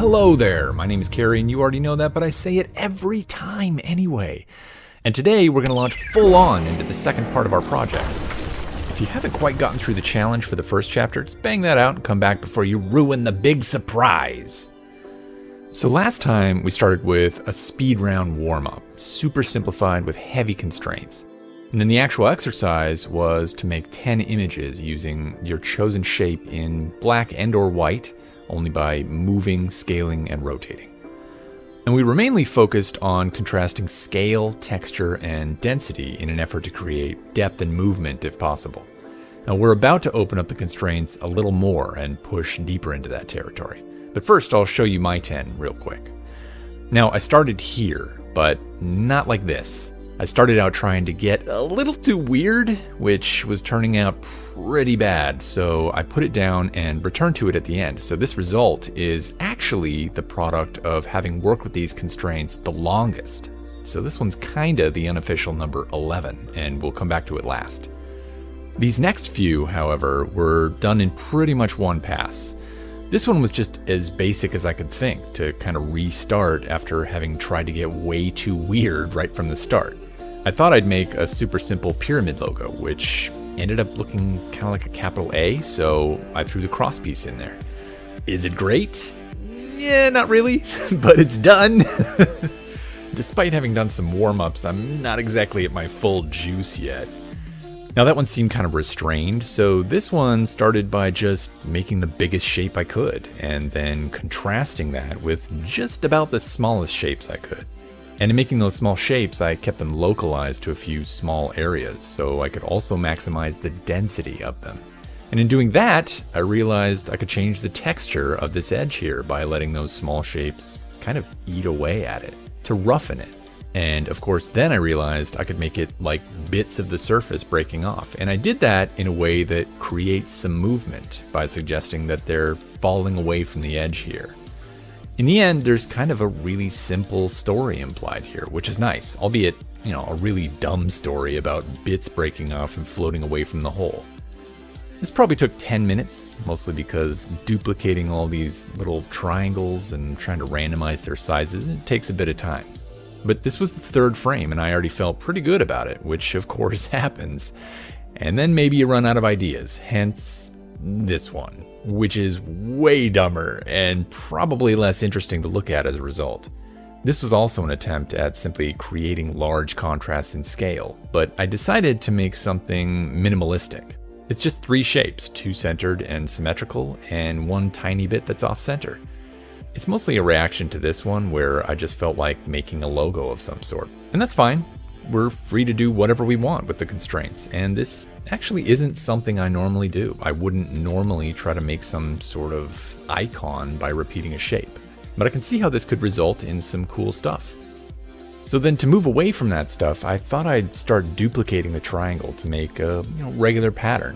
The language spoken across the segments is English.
Hello there, my name is Carrie and you already know that, but I say it every time anyway. And today we're going to launch full on into the second part of our project. If you haven't quite gotten through the challenge for the first chapter, just bang that out and come back before you ruin the big surprise. So last time we started with a speed round warm-up, super simplified with heavy constraints. And then the actual exercise was to make 10 images using your chosen shape in black and or white, only by moving, scaling, and rotating. And we were mainly focused on contrasting scale, texture, and density in an effort to create depth and movement if possible. Now we're about to open up the constraints a little more and push deeper into that territory. But first I'll show you my 10 real quick. Now I started here, but not like this. I started out trying to get a little too weird, which was turning out pretty bad, so I put it down and returned to it at the end. So this result is actually the product of having worked with these constraints the longest. So this one's kinda the unofficial number 11, and we'll come back to it last. These next few, however, were done in pretty much one pass. This one was just as basic as I could think to kind of restart after having tried to get way too weird right from the start. I thought I'd make a super simple pyramid logo, which ended up looking kind of like a capital A, so I threw the crosspiece in there. Is it great? Yeah, not really, but it's done. Despite having done some warm-ups, I'm not exactly at my full juice yet. Now that one seemed kind of restrained, so this one started by just making the biggest shape I could, and then contrasting that with just about the smallest shapes I could. And in making those small shapes, I kept them localized to a few small areas, so I could also maximize the density of them. And in doing that, I realized I could change the texture of this edge here by letting those small shapes kind of eat away at it, to roughen it. And of course, then I realized I could make it like bits of the surface breaking off. And I did that in a way that creates some movement by suggesting that they're falling away from the edge here. In the end, there's kind of a really simple story implied here, which is nice, albeit, a really dumb story about bits breaking off and floating away from the hole. This probably took 10 minutes, mostly because duplicating all these little triangles and trying to randomize their sizes, it takes a bit of time. But this was the third frame, and I already felt pretty good about it, which of course happens. And then maybe you run out of ideas, hence this one, which is way dumber and probably less interesting to look at as a result. This was also an attempt at simply creating large contrasts in scale, but I decided to make something minimalistic. It's just 3 shapes, 2 centered and symmetrical, and 1 tiny bit that's off-center. It's mostly a reaction to this one where I just felt like making a logo of some sort. And that's fine. We're free to do whatever we want with the constraints, and this actually isn't something I normally do. I wouldn't normally try to make some sort of icon by repeating a shape, but I can see how this could result in some cool stuff. So then to move away from that stuff, I thought I'd start duplicating the triangle to make a regular pattern.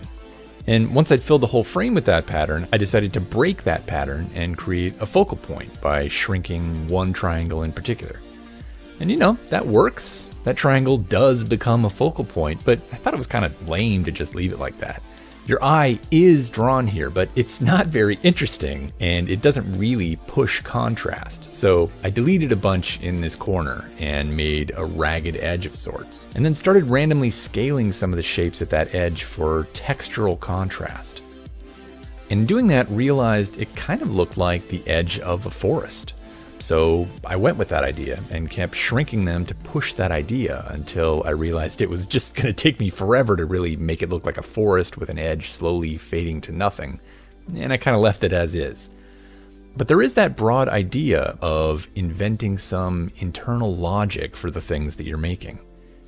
And once I'd filled the whole frame with that pattern, I decided to break that pattern and create a focal point by shrinking one triangle in particular. And that works. That triangle does become a focal point, but I thought it was kind of lame to just leave it like that. Your eye is drawn here, but it's not very interesting, and it doesn't really push contrast. So I deleted a bunch in this corner and made a ragged edge of sorts, and then started randomly scaling some of the shapes at that edge for textural contrast. In doing that, realized it kind of looked like the edge of a forest. So I went with that idea and kept shrinking them to push that idea until I realized it was just going to take me forever to really make it look like a forest with an edge slowly fading to nothing, and I kind of left it as is. But there is that broad idea of inventing some internal logic for the things that you're making.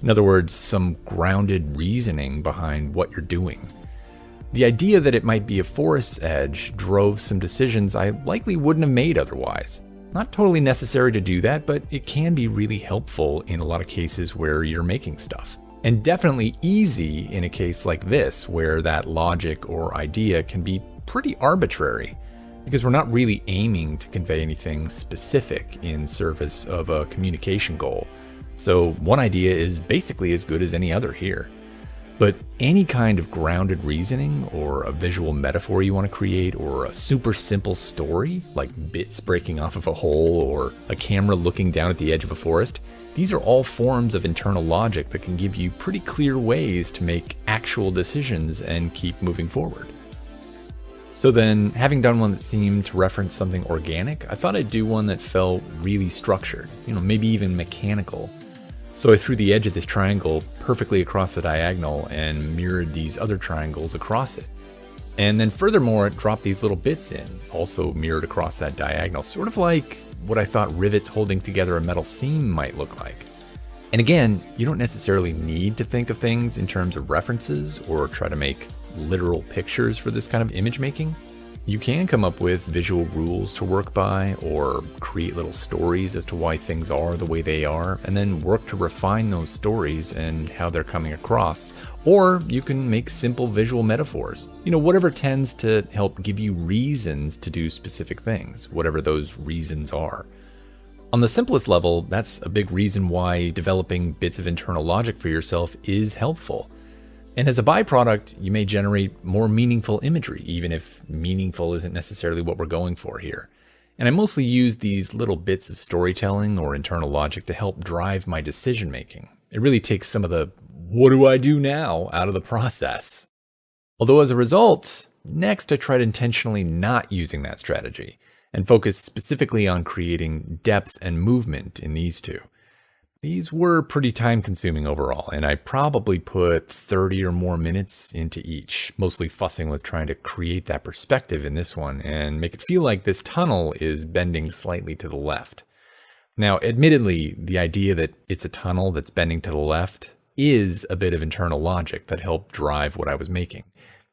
In other words, some grounded reasoning behind what you're doing. The idea that it might be a forest's edge drove some decisions I likely wouldn't have made otherwise. Not totally necessary to do that, but it can be really helpful in a lot of cases where you're making stuff. And definitely easy in a case like this, where that logic or idea can be pretty arbitrary, because we're not really aiming to convey anything specific in service of a communication goal. So one idea is basically as good as any other here. But any kind of grounded reasoning or a visual metaphor you want to create, or a super simple story like bits breaking off of a hole or a camera looking down at the edge of a forest, these are all forms of internal logic that can give you pretty clear ways to make actual decisions and keep moving forward. So then, having done one that seemed to reference something organic, I thought I'd do one that felt really structured, maybe even mechanical. So I threw the edge of this triangle perfectly across the diagonal and mirrored these other triangles across it. And then furthermore, it dropped these little bits in, also mirrored across that diagonal, sort of like what I thought rivets holding together a metal seam might look like. And again, you don't necessarily need to think of things in terms of references or try to make literal pictures for this kind of image making. You can come up with visual rules to work by, or create little stories as to why things are the way they are, and then work to refine those stories and how they're coming across. Or you can make simple visual metaphors, whatever tends to help give you reasons to do specific things, whatever those reasons are. On the simplest level, that's a big reason why developing bits of internal logic for yourself is helpful. And as a byproduct, you may generate more meaningful imagery, even if meaningful isn't necessarily what we're going for here. And I mostly use these little bits of storytelling or internal logic to help drive my decision making. It really takes some of the "what do I do now" out of the process. Although as a result, next I tried intentionally not using that strategy and focused specifically on creating depth and movement in these two. These were pretty time consuming overall, and I probably put 30 or more minutes into each, mostly fussing with trying to create that perspective in this one and make it feel like this tunnel is bending slightly to the left. Now, admittedly, the idea that it's a tunnel that's bending to the left is a bit of internal logic that helped drive what I was making.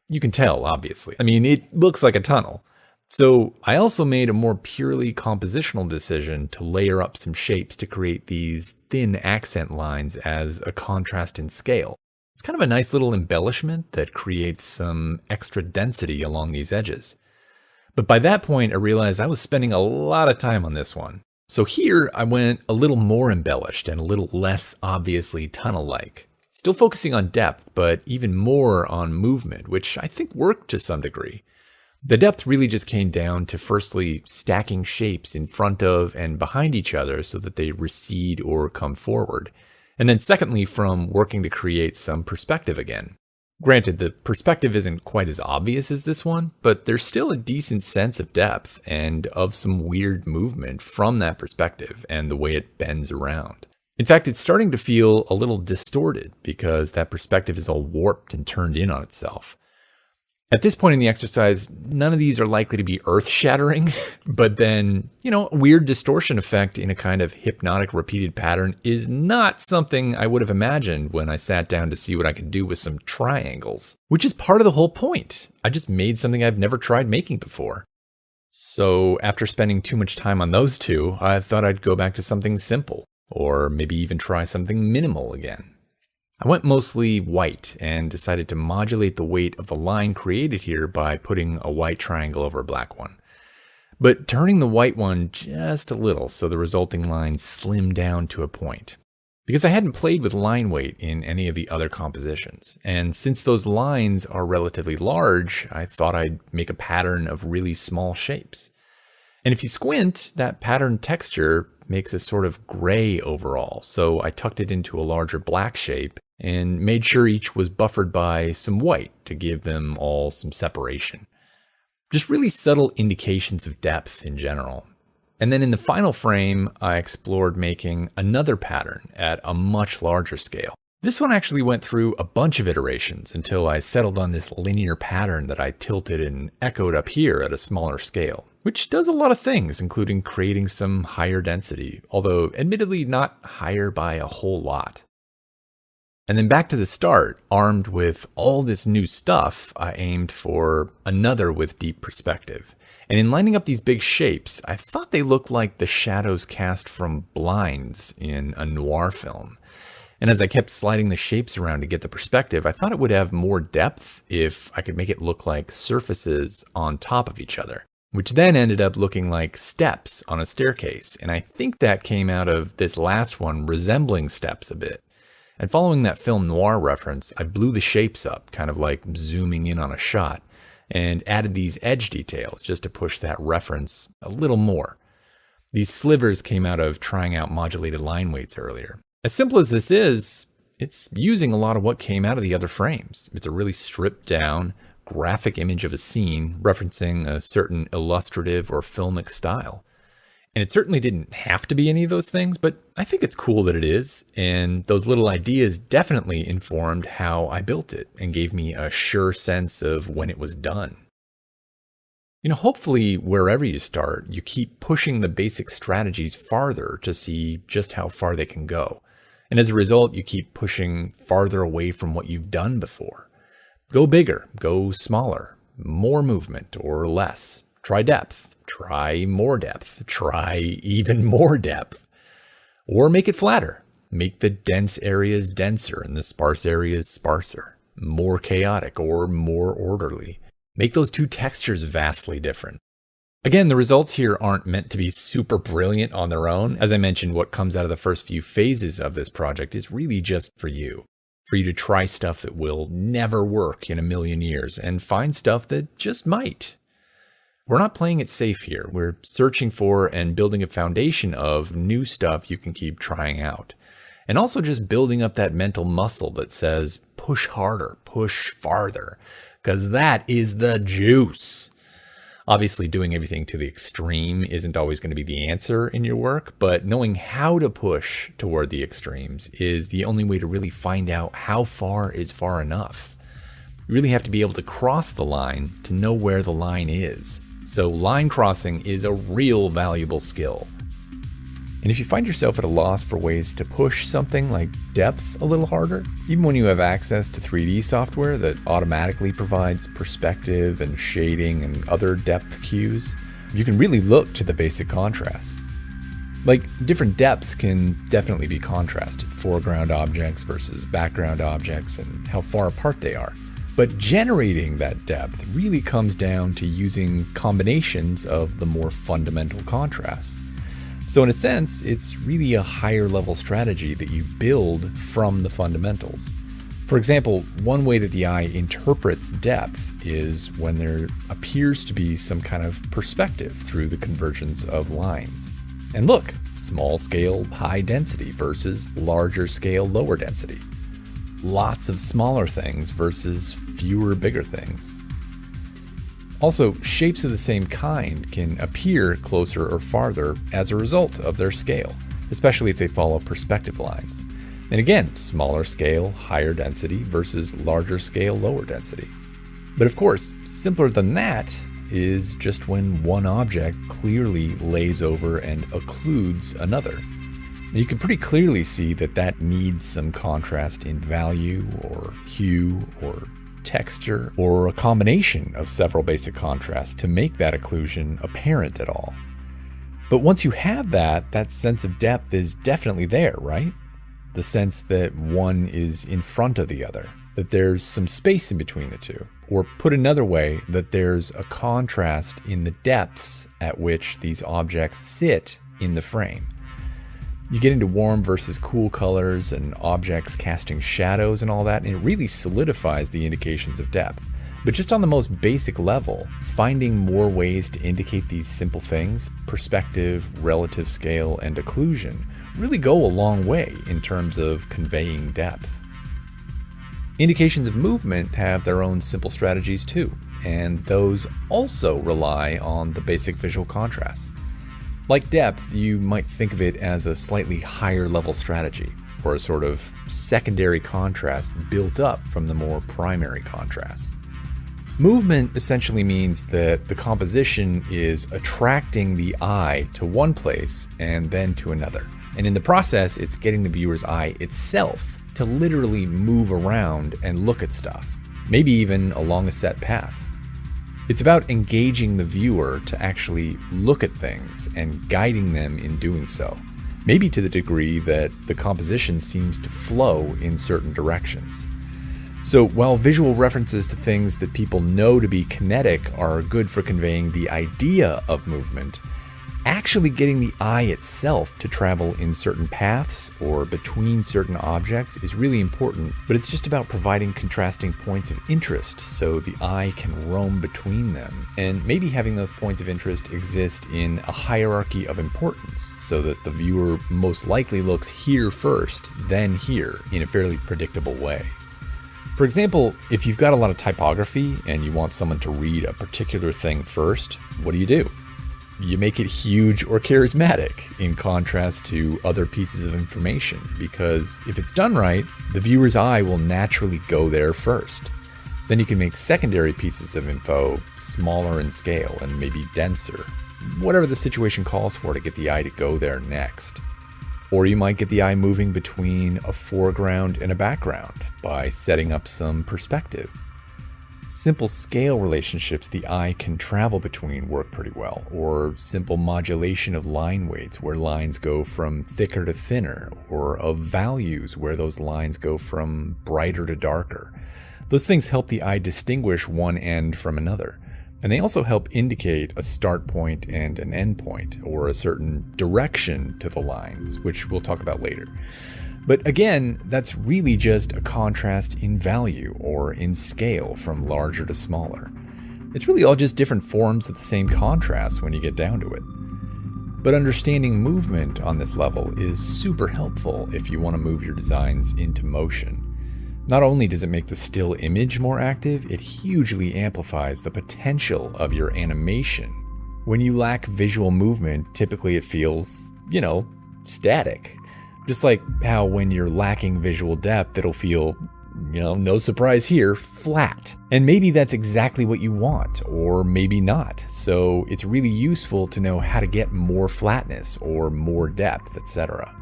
You can tell, obviously. It looks like a tunnel. So I also made a more purely compositional decision to layer up some shapes to create these thin accent lines as a contrast in scale. It's kind of a nice little embellishment that creates some extra density along these edges. But by that point, I realized I was spending a lot of time on this one. So here I went a little more embellished and a little less obviously tunnel-like. Still focusing on depth, but even more on movement, which I think worked to some degree. The depth really just came down to firstly stacking shapes in front of and behind each other so that they recede or come forward. And then secondly, from working to create some perspective again. Granted, the perspective isn't quite as obvious as this one, but there's still a decent sense of depth and of some weird movement from that perspective and the way it bends around. In fact, it's starting to feel a little distorted because that perspective is all warped and turned in on itself. At this point in the exercise, none of these are likely to be earth-shattering, but then, a weird distortion effect in a kind of hypnotic repeated pattern is not something I would have imagined when I sat down to see what I could do with some triangles, which is part of the whole point. I just made something I've never tried making before. So after spending too much time on those two, I thought I'd go back to something simple, or maybe even try something minimal again. I went mostly white and decided to modulate the weight of the line created here by putting a white triangle over a black one, but turning the white one just a little so the resulting line slimmed down to a point. Because I hadn't played with line weight in any of the other compositions, and since those lines are relatively large, I thought I'd make a pattern of really small shapes. And if you squint, that pattern texture makes a sort of gray overall, so I tucked it into a larger black shape and made sure each was buffered by some white to give them all some separation. Just really subtle indications of depth in general. And then in the final frame, I explored making another pattern at a much larger scale. This one actually went through a bunch of iterations until I settled on this linear pattern that I tilted and echoed up here at a smaller scale, which does a lot of things, including creating some higher density, although admittedly not higher by a whole lot. And then back to the start, armed with all this new stuff, I aimed for another with deep perspective. And in lining up these big shapes, I thought they looked like the shadows cast from blinds in a noir film. And as I kept sliding the shapes around to get the perspective, I thought it would have more depth if I could make it look like surfaces on top of each other, which then ended up looking like steps on a staircase. And I think that came out of this last one resembling steps a bit. And following that film noir reference, I blew the shapes up, kind of like zooming in on a shot, and added these edge details just to push that reference a little more. These slivers came out of trying out modulated line weights earlier. As simple as this is, it's using a lot of what came out of the other frames. It's a really stripped down, graphic image of a scene referencing a certain illustrative or filmic style. And it certainly didn't have to be any of those things, but I think it's cool that it is. And those little ideas definitely informed how I built it and gave me a sure sense of when it was done. Hopefully wherever you start, you keep pushing the basic strategies farther to see just how far they can go. And as a result, you keep pushing farther away from what you've done before. Go bigger, go smaller, more movement or less. Try depth, try more depth, try even more depth. Or make it flatter. Make the dense areas denser and the sparse areas sparser. More chaotic or more orderly. Make those two textures vastly different. Again, the results here aren't meant to be super brilliant on their own. As I mentioned, what comes out of the first few phases of this project is really just for you to try stuff that will never work in a million years and find stuff that just might. We're not playing it safe here. We're searching for and building a foundation of new stuff you can keep trying out. And also just building up that mental muscle that says, push harder, push farther, because that is the juice. Obviously, doing everything to the extreme isn't always going to be the answer in your work, but knowing how to push toward the extremes is the only way to really find out how far is far enough. You really have to be able to cross the line to know where the line is. So line crossing is a real valuable skill. And if you find yourself at a loss for ways to push something like depth a little harder, even when you have access to 3D software that automatically provides perspective and shading and other depth cues, you can really look to the basic contrasts. Like, different depths can definitely be contrasted, foreground objects versus background objects and how far apart they are. But generating that depth really comes down to using combinations of the more fundamental contrasts. So in a sense, it's really a higher level strategy that you build from the fundamentals. For example, one way that the eye interprets depth is when there appears to be some kind of perspective through the convergence of lines. And look, small scale high density versus larger scale lower density. Lots of smaller things versus fewer bigger things. Also, shapes of the same kind can appear closer or farther as a result of their scale, especially if they follow perspective lines. And again, smaller scale, higher density versus larger scale, lower density. But of course, simpler than that is just when one object clearly lays over and occludes another. You can pretty clearly see that needs some contrast in value or hue or texture, or a combination of several basic contrasts to make that occlusion apparent at all. But once you have that sense of depth is definitely there, right? The sense that one is in front of the other, that there's some space in between the two, or put another way, that there's a contrast in the depths at which these objects sit in the frame. You get into warm versus cool colors and objects casting shadows and all that, and it really solidifies the indications of depth. But just on the most basic level, finding more ways to indicate these simple things, perspective, relative scale, and occlusion, really go a long way in terms of conveying depth. Indications of movement have their own simple strategies too, and those also rely on the basic visual contrasts. Like depth, you might think of it as a slightly higher level strategy, or a sort of secondary contrast built up from the more primary contrasts. Movement essentially means that the composition is attracting the eye to one place and then to another. And in the process, it's getting the viewer's eye itself to literally move around and look at stuff, maybe even along a set path. It's about engaging the viewer to actually look at things and guiding them in doing so, maybe to the degree that the composition seems to flow in certain directions. So while visual references to things that people know to be kinetic are good for conveying the idea of movement, Actually getting the eye itself to travel in certain paths or between certain objects is really important, but it's just about providing contrasting points of interest so the eye can roam between them, and maybe having those points of interest exist in a hierarchy of importance so that the viewer most likely looks here first, then here, in a fairly predictable way. For example, if you've got a lot of typography and you want someone to read a particular thing first, what do? You make it huge or charismatic, in contrast to other pieces of information, because if it's done right, the viewer's eye will naturally go there first. Then you can make secondary pieces of info smaller in scale and maybe denser, whatever the situation calls for to get the eye to go there next. Or you might get the eye moving between a foreground and a background by setting up some perspective. Simple scale relationships the eye can travel between work pretty well, or simple modulation of line weights where lines go from thicker to thinner, or of values where those lines go from brighter to darker. Those things help the eye distinguish one end from another, and they also help indicate a start point and an end point, or a certain direction to the lines, which we'll talk about later. But again, that's really just a contrast in value or in scale from larger to smaller. It's really all just different forms of the same contrast when you get down to it. But understanding movement on this level is super helpful if you want to move your designs into motion. Not only does it make the still image more active, it hugely amplifies the potential of your animation. When you lack visual movement, typically it feels, static. Just like how when you're lacking visual depth, it'll feel, no surprise here, flat. And maybe that's exactly what you want, or maybe not. So it's really useful to know how to get more flatness or more depth, etc.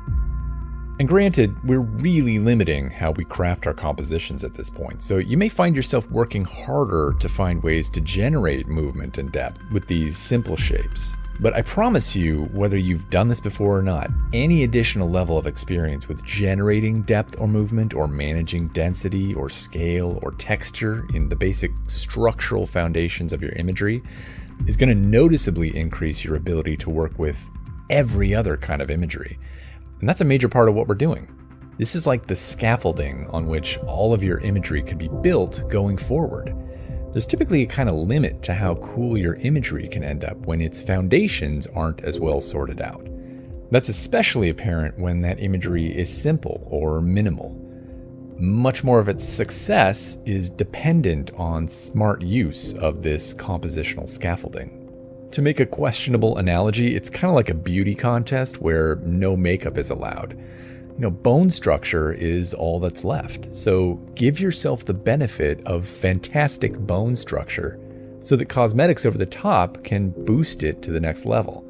And granted, we're really limiting how we craft our compositions at this point, so you may find yourself working harder to find ways to generate movement and depth with these simple shapes. But I promise you, whether you've done this before or not, any additional level of experience with generating depth or movement or managing density or scale or texture in the basic structural foundations of your imagery is going to noticeably increase your ability to work with every other kind of imagery. And that's a major part of what we're doing. This is like the scaffolding on which all of your imagery can be built going forward. There's typically a kind of limit to how cool your imagery can end up when its foundations aren't as well sorted out. That's especially apparent when that imagery is simple or minimal. Much more of its success is dependent on smart use of this compositional scaffolding. To make a questionable analogy, it's kind of like a beauty contest where no makeup is allowed. Bone structure is all that's left. So give yourself the benefit of fantastic bone structure so that cosmetics over the top can boost it to the next level.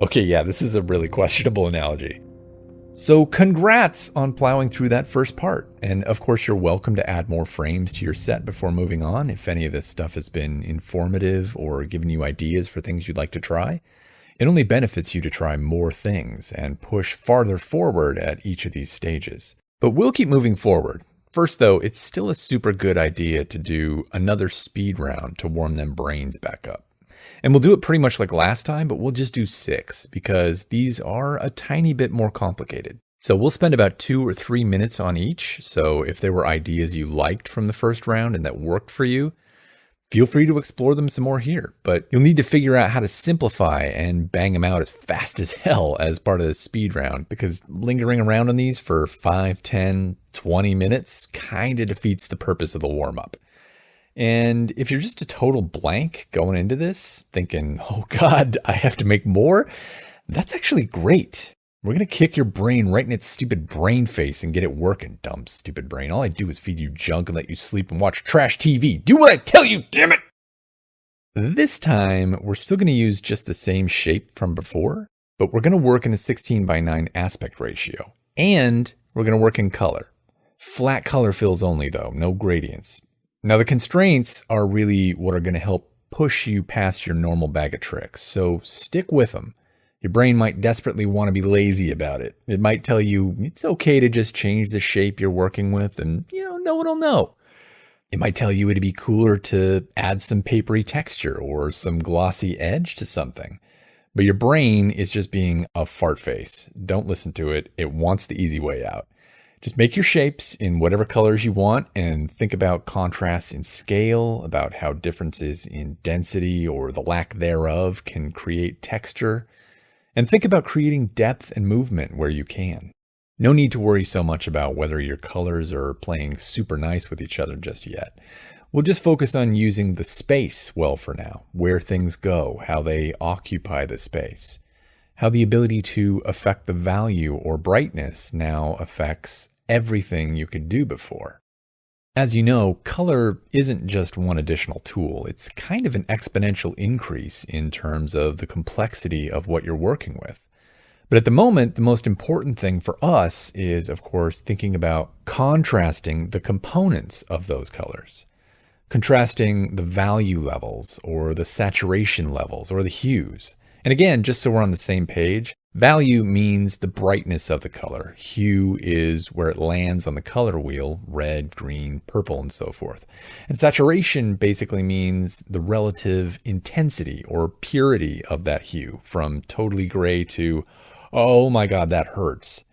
Okay, yeah, this is a really questionable analogy. So congrats on plowing through that first part. And of course, you're welcome to add more frames to your set before moving on if any of this stuff has been informative or given you ideas for things you'd like to try. It only benefits you to try more things and push farther forward at each of these stages. But we'll keep moving forward. First though, it's still a super good idea to do another speed round to warm them brains back up. And we'll do it pretty much like last time, but we'll just do 6 because these are a tiny bit more complicated. So we'll spend about 2 or 3 minutes on each. So if there were ideas you liked from the first round and that worked for you, feel free to explore them some more here, but you'll need to figure out how to simplify and bang them out as fast as hell as part of the speed round, because lingering around on these for 5, 10, 20 minutes kind of defeats the purpose of the warm-up. And if you're just a total blank going into this, thinking, oh God, I have to make more, that's actually great. We're going to kick your brain right in its stupid brain face and get it working, dumb, stupid brain. All I do is feed you junk and let you sleep and watch trash TV. Do what I tell you, damn it! This time, we're still going to use just the same shape from before, but we're going to work in a 16:9 aspect ratio. And we're going to work in color. Flat color fills only though, no gradients. Now the constraints are really what are going to help push you past your normal bag of tricks, so stick with them. Your brain might desperately want to be lazy about it. It might tell you it's okay to just change the shape you're working with and, no one will know. It might tell you it'd be cooler to add some papery texture or some glossy edge to something. But your brain is just being a fart face. Don't listen to it. It wants the easy way out. Just make your shapes in whatever colors you want and think about contrasts in scale, about how differences in density or the lack thereof can create texture, and think about creating depth and movement where you can. No need to worry so much about whether your colors are playing super nice with each other just yet. We'll just focus on using the space well for now, where things go, how they occupy the space, how the ability to affect the value or brightness now affects everything you could do before. As you know, color isn't just one additional tool. It's kind of an exponential increase in terms of the complexity of what you're working with. But at the moment, the most important thing for us is, of course, thinking about contrasting the components of those colors. Contrasting the value levels or the saturation levels or the hues. And again, just so we're on the same page, value means the brightness of the color. Hue is where it lands on the color wheel, red, green, purple, and so forth. And saturation basically means the relative intensity or purity of that hue, from totally gray to, oh my God, that hurts.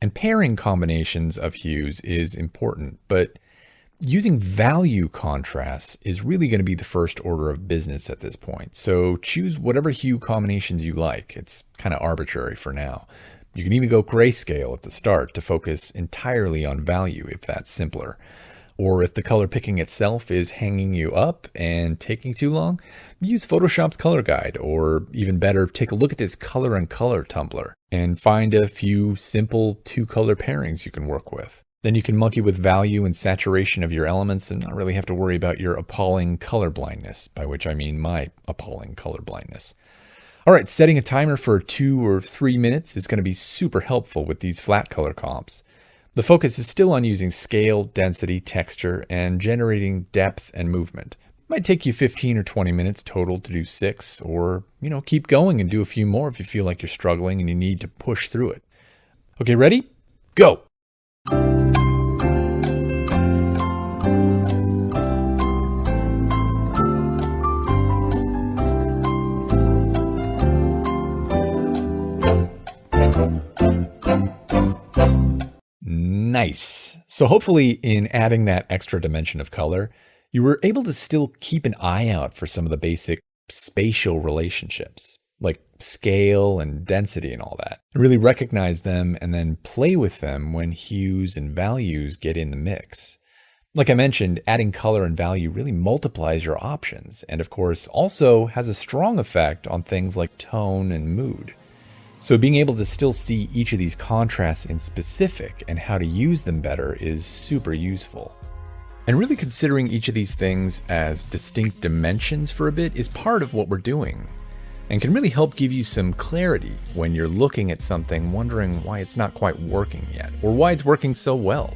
And pairing combinations of hues is important, but using value contrasts is really going to be the first order of business at this point. So choose whatever hue combinations you like. It's kind of arbitrary for now. You can even go grayscale at the start to focus entirely on value if that's simpler. Or if the color picking itself is hanging you up and taking too long, use Photoshop's color guide, or even better, take a look at this color and color tumbler and find a few simple 2-color pairings you can work with. Then you can monkey with value and saturation of your elements and not really have to worry about your appalling color blindness, by which I mean my appalling color blindness. All right, setting a timer for 2 or 3 minutes is going to be super helpful with these flat color comps. The focus is still on using scale, density, texture, and generating depth and movement. It might take you 15 or 20 minutes total to do 6, or, keep going and do a few more if you feel like you're struggling and you need to push through it. Okay, ready? Go! Nice. So hopefully in adding that extra dimension of color, you were able to still keep an eye out for some of the basic spatial relationships, like scale and density and all that, and really recognize them and then play with them when hues and values get in the mix. Like I mentioned, adding color and value really multiplies your options, and of course also has a strong effect on things like tone and mood. So being able to still see each of these contrasts in specific and how to use them better is super useful. And really considering each of these things as distinct dimensions for a bit is part of what we're doing, and can really help give you some clarity when you're looking at something wondering why it's not quite working yet, or why it's working so well.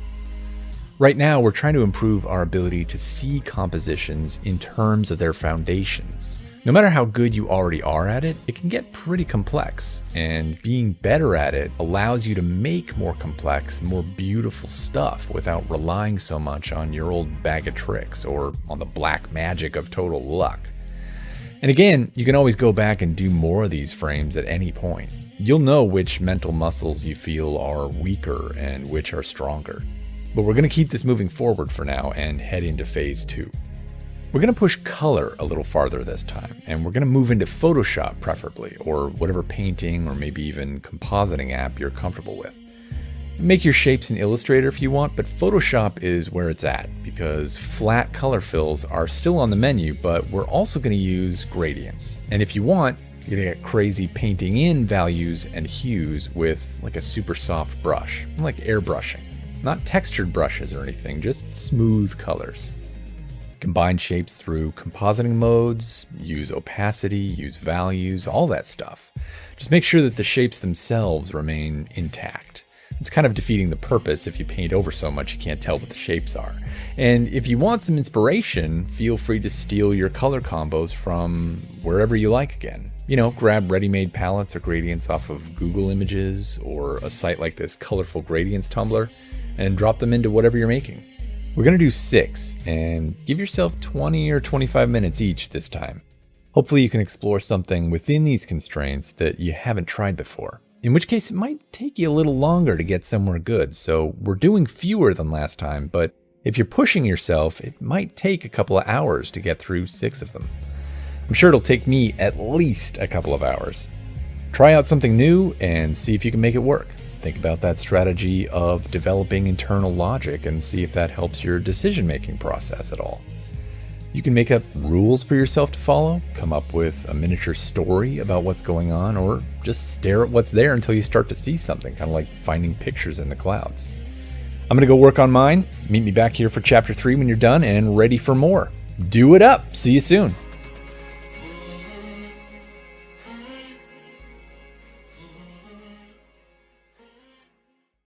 Right now, we're trying to improve our ability to see compositions in terms of their foundations. No matter how good you already are at it, it can get pretty complex, and being better at it allows you to make more complex, more beautiful stuff without relying so much on your old bag of tricks or on the black magic of total luck. And again, you can always go back and do more of these frames at any point. You'll know which mental muscles you feel are weaker and which are stronger. But we're going to keep this moving forward for now and head into phase 2. We're going to push color a little farther this time, and we're going to move into Photoshop preferably, or whatever painting or maybe even compositing app you're comfortable with. Make your shapes in Illustrator if you want, but Photoshop is where it's at, because flat color fills are still on the menu, but we're also going to use gradients. And if you want, you're going to get crazy painting in values and hues with like a super soft brush, like airbrushing. Not textured brushes or anything, just smooth colors. Combine shapes through compositing modes, use opacity, use values, all that stuff. Just make sure that the shapes themselves remain intact. It's kind of defeating the purpose if you paint over so much you can't tell what the shapes are. And if you want some inspiration, feel free to steal your color combos from wherever you like again. Grab ready-made palettes or gradients off of Google Images or a site like this Colorful Gradients Tumblr and drop them into whatever you're making. We're going to do 6 and give yourself 20 or 25 minutes each this time. Hopefully you can explore something within these constraints that you haven't tried before. In which case it might take you a little longer to get somewhere good, so we're doing fewer than last time, but if you're pushing yourself, it might take a couple of hours to get through 6 of them. I'm sure it'll take me at least a couple of hours. Try out something new and see if you can make it work. Think about that strategy of developing internal logic and see if that helps your decision-making process at all. You can make up rules for yourself to follow, come up with a miniature story about what's going on, or just stare at what's there until you start to see something, kind of like finding pictures in the clouds. I'm going to go work on mine. Meet me back here for Chapter 3 when you're done and ready for more. Do it up! See you soon!